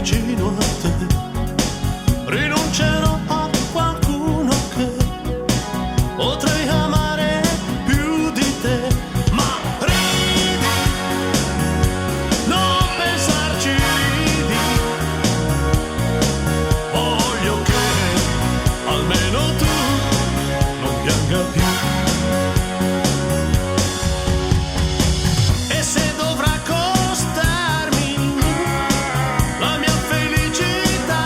vicino a te. Rinuncerò a qualcuno che potrei amare più di te. Ma ridi, non pensarci, ridi. Voglio che almeno tu non pianga più. E se dovrà costarmi la mia felicità,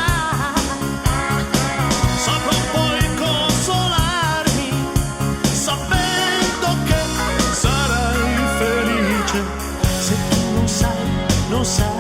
saprò poi consolarmi sapendo che sarai felice. Se tu non sai, non sai